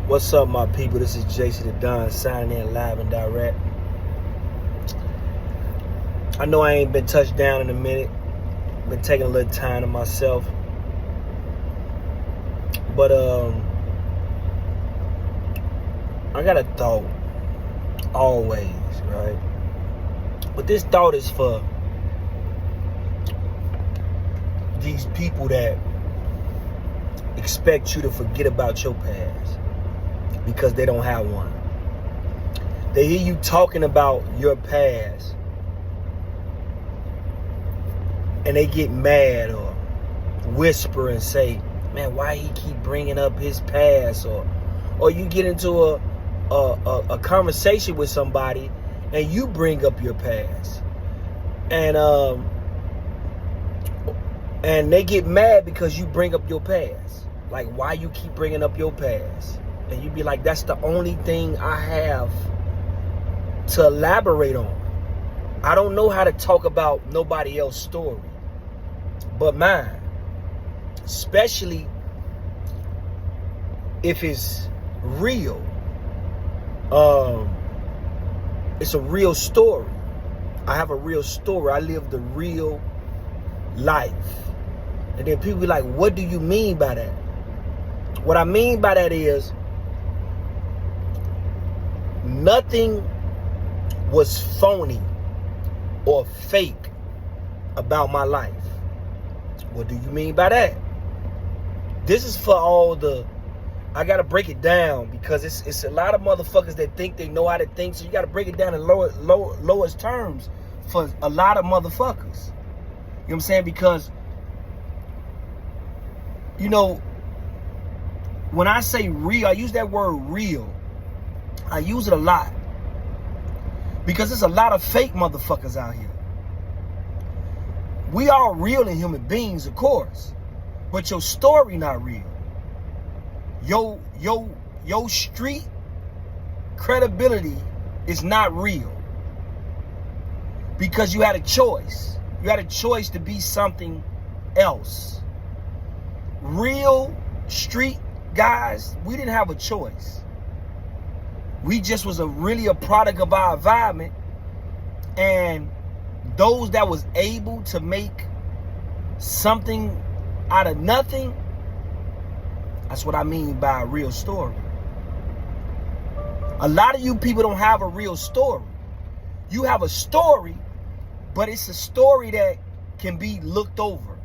What's up, my people? This is Jason the Don signing in live and direct. I know I ain't been touched down in a minute. Been taking a little time to myself. But I got a thought always, right? But this thought is for these people that expect you to forget about your past because they don't have one. They hear you talking about your past and they get mad or whisper and say, man, why he keep bringing up his past? Or you get into a conversation with somebody and you bring up your past. And they get mad because you bring up your past. Like, why you keep bringing up your past? And you be like, that's the only thing I have to elaborate on. I don't know how to talk about nobody else's story but mine. Especially if it's real. It's a real story. I have a real story. I live the real life. And then people be like, what do you mean by that? What I mean by that is nothing was phony or fake about my life. What do you mean by that? This is for all the, I got to break it down because it's a lot of motherfuckers that think they know how to think. So you got to break it down in lowest terms for a lot of motherfuckers. You know what I'm saying? Because, you know, when I say real, I use that word real. I use it a lot. Because there's a lot of fake motherfuckers out here. We are real in human beings, of course. But your story not real. Your street credibility is not real. Because you had a choice. You had a choice to be something else. Real street guys, we didn't have a choice. We just was really a product of our environment. And those that was able to make something out of nothing, that's what I mean by a real story. A lot of you people don't have a real story. You have a story, but it's a story that can be looked over.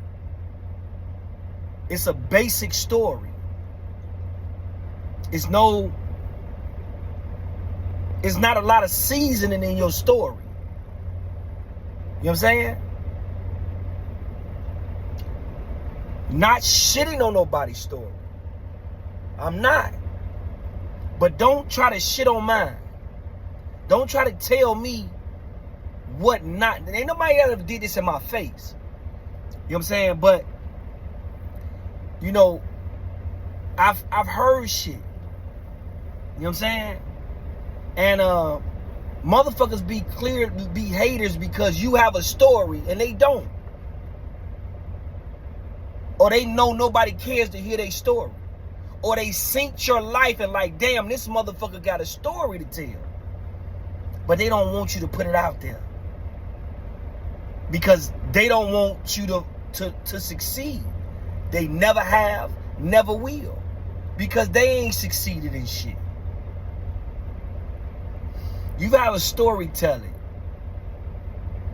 It's a basic story. It's not a lot of seasoning in your story. You know what I'm saying? Not shitting on nobody's story. I'm not. But don't try to shit on mine. Don't try to tell me what not. Ain't nobody ever did this in my face. You know what I'm saying? But, you know, I've heard shit. You know what I'm saying? And motherfuckers be haters because you have a story and they don't. Or they know nobody cares to hear their story. Or they sink your life and like, damn, this motherfucker got a story to tell. But they don't want you to put it out there. Because they don't want you to succeed. They never have, never will. Because they ain't succeeded in shit. You have a storytelling.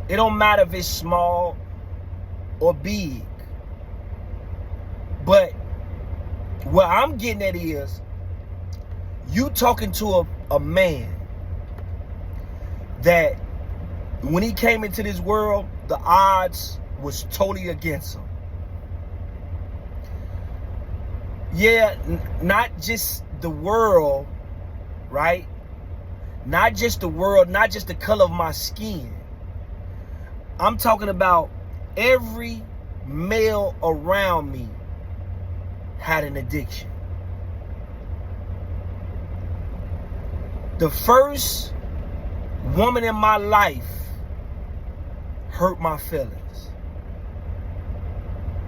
It don't matter if it's small or big. But what I'm getting at is, you talking to a man that when he came into this world, the odds was totally against him. Yeah, not just the world, right? Not just the world, not just the color of my skin. I'm talking about every male around me had an addiction. The first woman in my life hurt my feelings.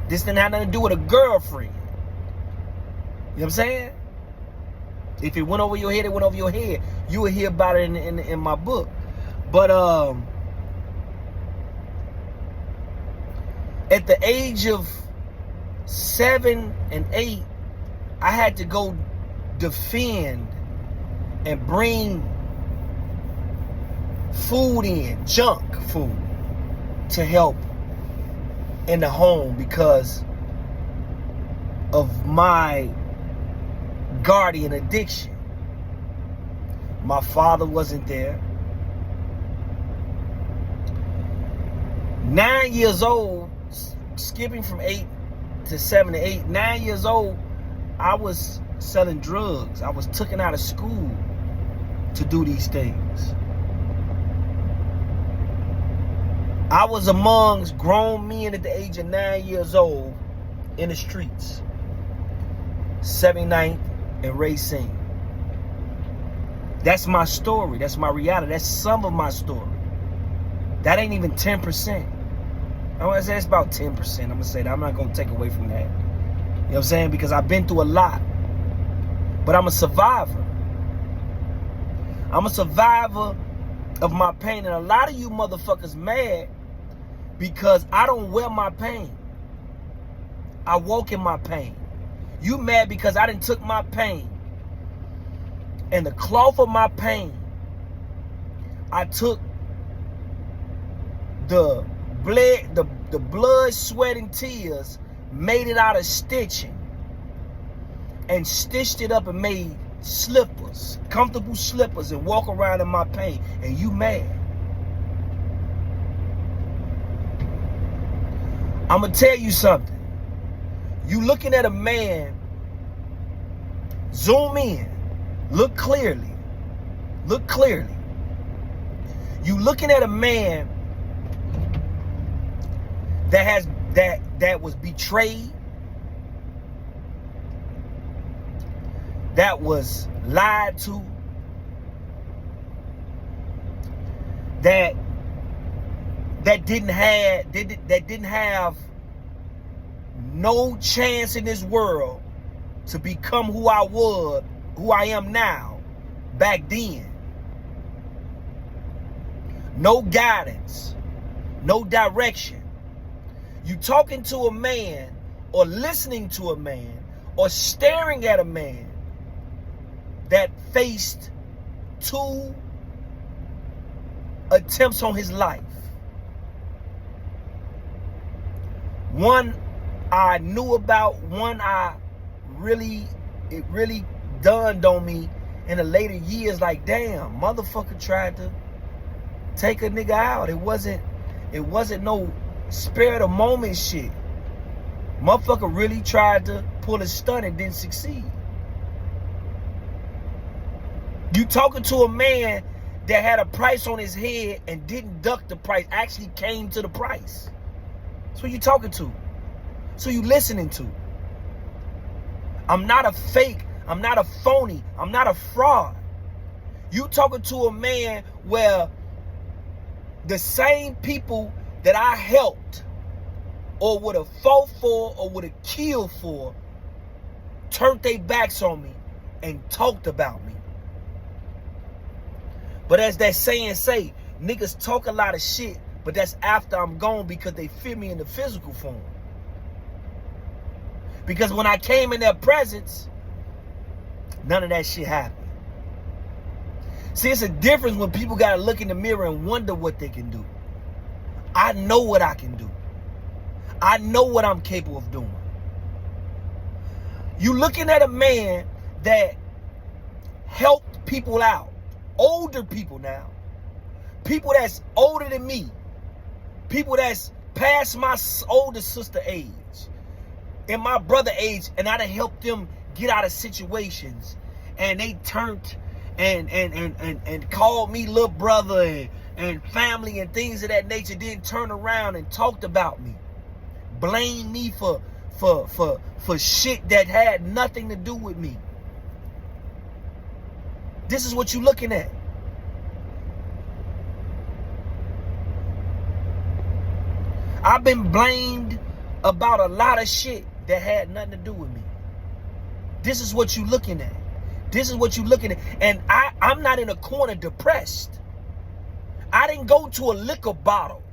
This didn't have nothing to do with a girlfriend. You know what I'm saying? If it went over your head, it went over your head. You will hear about it in my book. But at the age of 7 and 8, I had to go defend and bring food in, junk food, to help in the home because of my guardian addiction. My father wasn't there. 9 years old, skipping from 8 to 7 to 8, 9 years old, I was selling drugs. I was taken out of school to do these things. I was amongst grown men at the age of 9 years old in the streets. 79th and Racine. That's my story. That's my reality. That's some of my story. That ain't even 10%. I want to say it's about 10%. I'm going to say that. I'm not going to take away from that. You know what I'm saying? Because I've been through a lot. But I'm a survivor. I'm a survivor of my pain. And a lot of you motherfuckers mad because I don't wear my pain. I walk in my pain. You mad because I done took my pain and the cloth of my pain, I took the blood, sweat, and tears, made it out of stitching and stitched it up and made slippers, comfortable slippers, and walk around in my pain, and you mad. I'm gonna tell you something. You looking at a man, zoom in, look clearly. Look clearly. You looking at a man that was betrayed, that was lied to, that didn't have no chance in this world to become who I am now, back then. No guidance, no direction. You talking to a man or listening to a man or staring at a man that faced 2 attempts on his life. One I knew about, one it really dawned on me in the later years, like, damn, motherfucker tried to take a nigga out. It wasn't no spare of the moment shit. Motherfucker really tried to pull a stunt and didn't succeed. You talking to a man that had a price on his head and didn't duck the price, actually came to the price. That's who you talking to. That's who you listening to. I'm not a fake. I'm not a phony. I'm not a fraud. You talking to a man where the same people that I helped or would have fought for or would have killed for turned their backs on me and talked about me. But as that saying say, niggas talk a lot of shit, but that's after I'm gone because they fear me in the physical form. Because when I came in their presence, none of that shit happened. See, it's a difference when people got to look in the mirror and wonder what they can do. I know what I can do. I know what I'm capable of doing. You looking at a man that helped people out. Older people now. People that's older than me. People that's past my older sister age. And my brother age. And I done helped them get out of situations. And they turned and called me little brother and family and things of that nature. Didn't turn around and talked about me. Blamed me for shit that had nothing to do with me. This is what you're looking at. I've been blamed about a lot of shit that had nothing to do with me. This is what you're looking at. This is what you looking at. And I'm not in a corner depressed. I didn't go to a liquor bottle.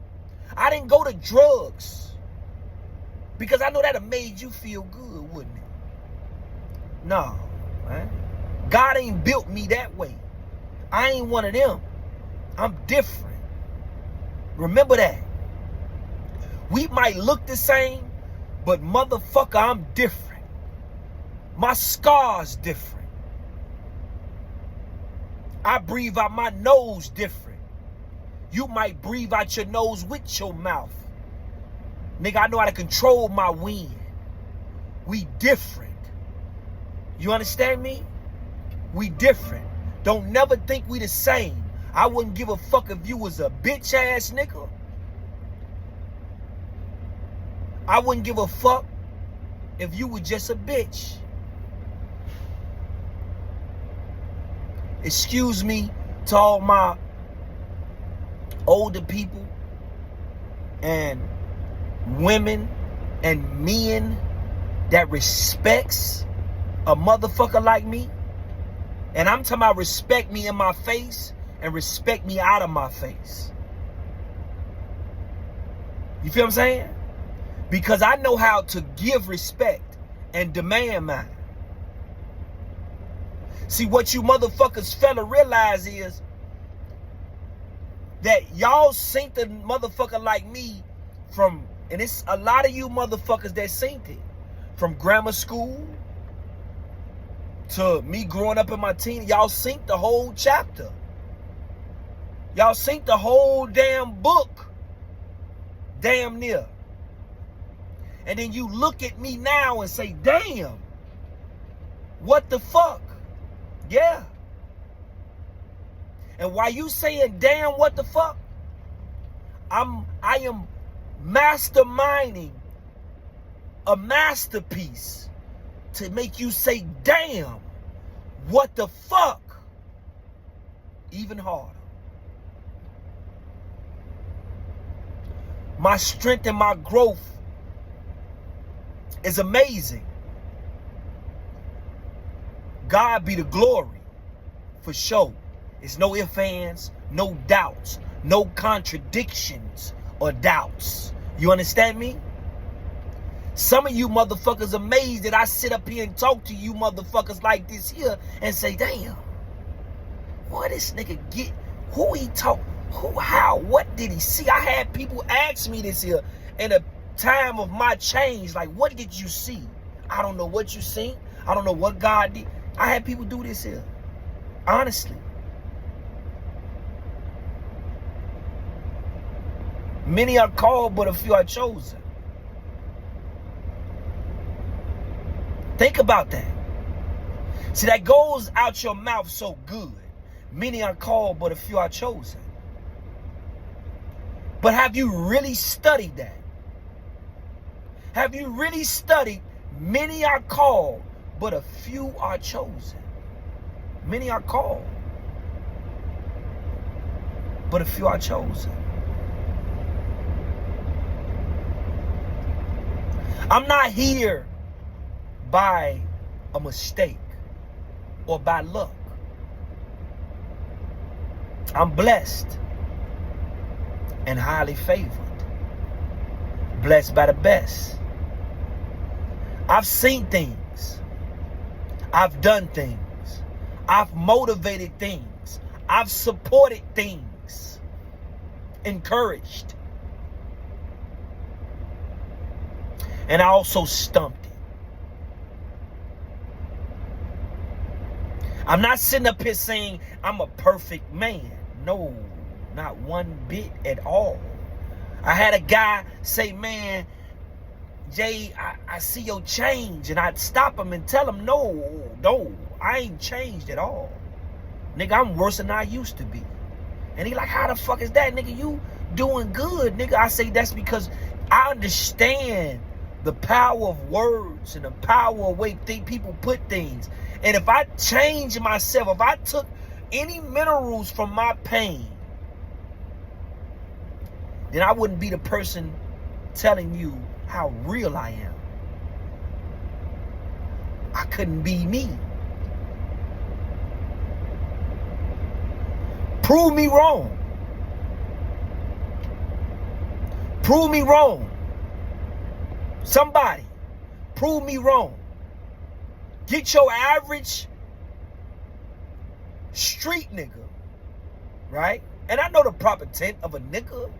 I didn't go to drugs. Because I know that have made you feel good, wouldn't it? No, man. God ain't built me that way. I ain't one of them. I'm different. Remember that. We might look the same, but motherfucker, I'm different. My scars different. I breathe out my nose different. You might breathe out your nose with your mouth. Nigga, I know how to control my wind. We different. You understand me? We different. Don't never think we the same. I wouldn't give a fuck if you was a bitch ass nigga. I wouldn't give a fuck if you were just a bitch. Excuse me to all my older people and women and men that respects a motherfucker like me. And I'm talking about respect me in my face and respect me out of my face. You feel what I'm saying? Because I know how to give respect and demand mine. See, what you motherfuckers fella realize is that y'all seen the motherfucker like me from, and it's a lot of you motherfuckers that seen it, from grammar school to me growing up in my teen. Y'all seen the whole chapter. Y'all seen the whole damn book. Damn near. And then you look at me now and say, damn, what the fuck? Yeah. And while you saying, damn, what the fuck? I am masterminding a masterpiece to make you say, damn, what the fuck? Even harder. My strength and my growth is amazing. God be the glory, for sure. It's no ifs, ands, no doubts, no contradictions or doubts. You understand me? Some of you motherfuckers amazed that I sit up here and talk to you motherfuckers like this here and say, damn, what this nigga get? Who he talk? Who, how, what did he see? I had people ask me this here in a time of my change, like, what did you see? I don't know what you seen. I don't know what God did. I had people do this here. Honestly. Many are called, but a few are chosen. Think about that. See, that goes out your mouth so good. Many are called, but a few are chosen. But have you really studied that? Have you really studied, many are called, but a few are chosen? Many are called, but a few are chosen. I'm not here by a mistake or by luck. I'm blessed and highly favored. Blessed by the best. I've seen things. I've done things. I've motivated things. I've supported things. Encouraged. And I also stumped it. I'm not sitting up here saying I'm a perfect man. No, not one bit at all. I had a guy say, man, Jay, I see your change. And I'd stop him and tell him, no, I ain't changed at all. Nigga, I'm worse than I used to be. And he like, how the fuck is that, nigga? You doing good, nigga. I say that's because I understand the power of words and the power of way people put things. And if I change myself, if I took any minerals from my pain, then I wouldn't be the person telling you how real I am. I couldn't be me. Prove me wrong. Prove me wrong. Somebody, prove me wrong. Get your average street nigga, right? And I know the proper tent of a nigga.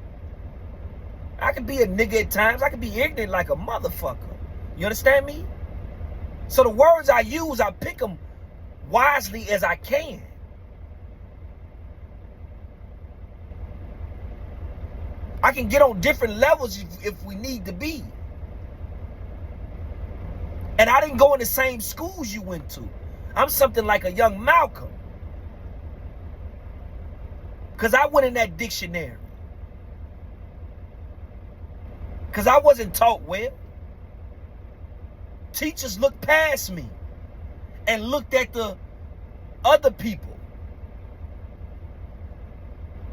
I can be a nigga at times. I can be ignorant like a motherfucker. You understand me? So the words I use, I pick them wisely as I can. I can get on different levels if we need to be. And I didn't go in the same schools you went to. I'm something like a young Malcolm. Because I went in that dictionary. Because I wasn't taught well. Teachers looked past me and looked at the other people.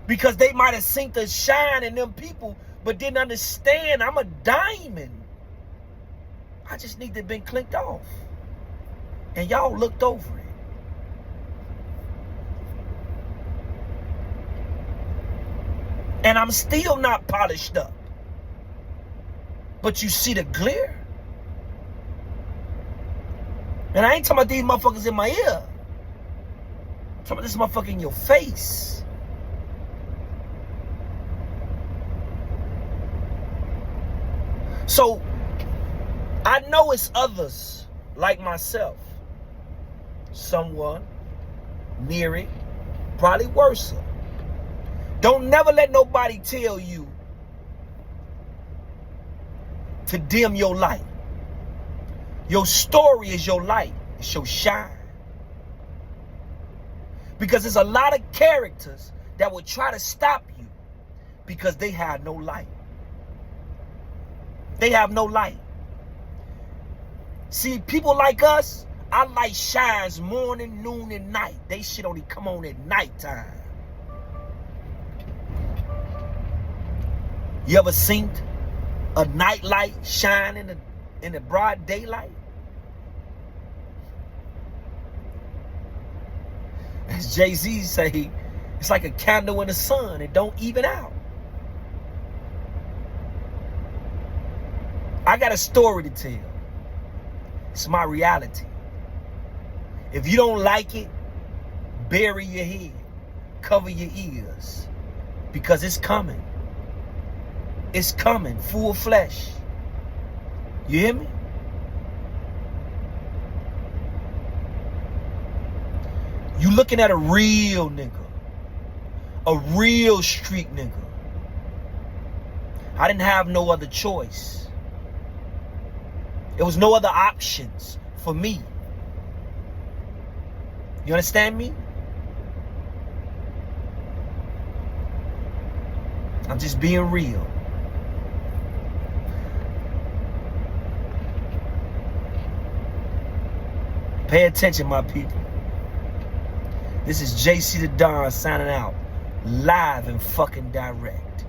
Because they might have seen the shine in them people, but didn't understand I'm a diamond. I just need to have been clicked off. And y'all looked over it. And I'm still not polished up. But you see the glare? And I ain't talking about these motherfuckers in my ear. I'm talking about this motherfucker in your face. So, I know it's others like myself. Someone near it, probably worse. Don't never let nobody tell you to dim your light. Your story is your light. It's your shine. Because there's a lot of characters that will try to stop you because they have no light. They have no light. See, people like us, our light shines morning, noon, and night. They shit only come on at nighttime. You ever seen a night light shine in the broad daylight? As Jay-Z say, it's like a candle in the sun. It don't even out. I got a story to tell. It's my reality. If you don't like it, bury your head. Cover your ears. Because it's coming. It's coming. Full flesh. You hear me? You looking at a real nigga. A real street nigga. I didn't have no other choice. There was no other options for me. You understand me? I'm just being real. Pay attention, my people. This is JC the Don signing out, live and fucking direct.